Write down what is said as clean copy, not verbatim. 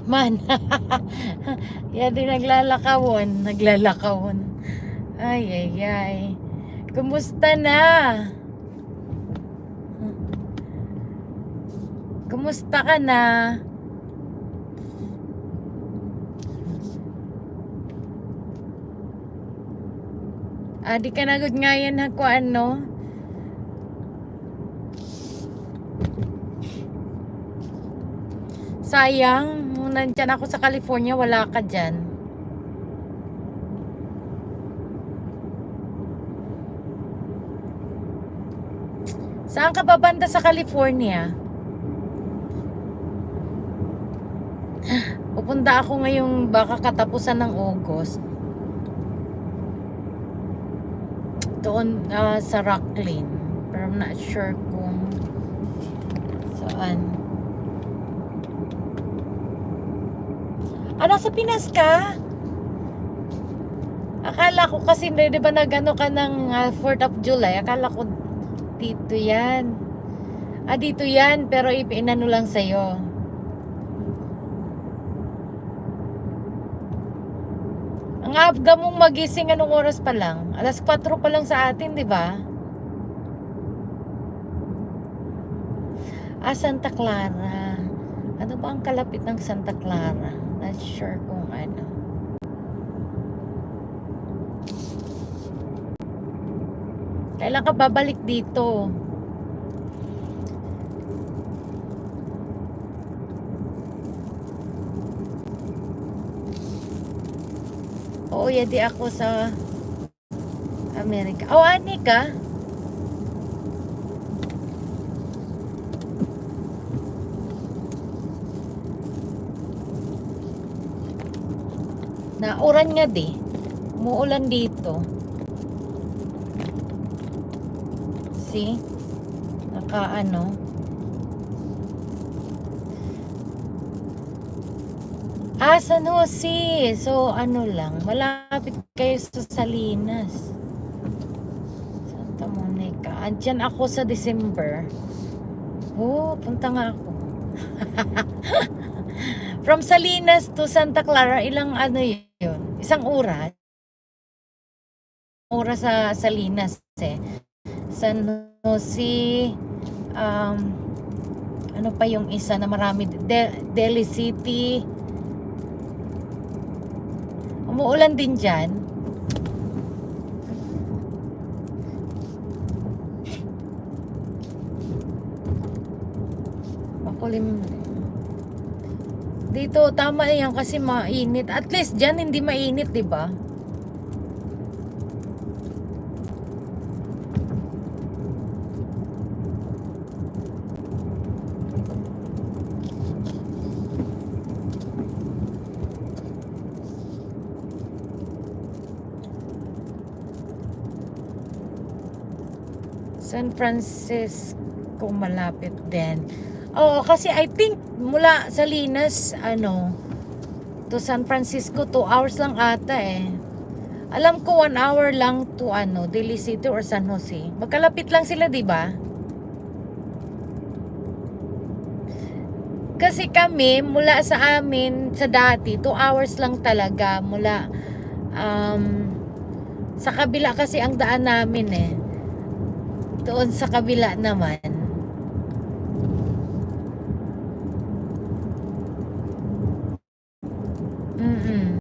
man. Yan din naglalakawon. Ay, ay, ay. Kumusta na? Kumusta ka na? Di ka nagod ngayon ako ano? Sayang, nung nandyan ako sa California, wala ka dyan. Saan ka ba banda sa California? Pupunta ako ngayong baka katapusan ng August. Doon sa Rocklin. Pero I'm not sure kung saan. Nasa Pinas ka? Akala ko kasi, di ba nagano ka ng 4th of July? Akala ko dito yan. Dito yan, pero ipinano lang sa'yo. Ang aga mong magising, anong oras pa lang? 4 pa lang sa atin, di ba? Santa Clara. Ano ba ang kalapit ng Santa Clara? Not sure kung ano. Kailan ka babalik dito? Oo, yadi ako sa Amerika. Ani ka? Nauran nga di. Umuulan dito. See? Nakaano. San Jose. So, ano lang. Malapit kayo sa Salinas. Santa Monica. Andyan ako sa December. Punta nga ako. From Salinas to Santa Clara, ilang ano yun? Isang oras. Oras sa Salinas eh. San Jose, ano pa yung isa na marami? Delhi City. Umuulan din dyan. Makulim. Dito, tama yan kasi mainit. At least dyan hindi mainit, di ba? San Francisco malapit din. Oo, kasi I think mula Salinas to San Francisco 2 hours lang ata eh. Alam ko 1 hour lang to Daly City or San Jose. Magkalapit lang sila, di ba? Kasi kami mula sa amin sa dati 2 hours lang talaga mula sa kabila kasi ang daan namin eh. Doon sa kabila naman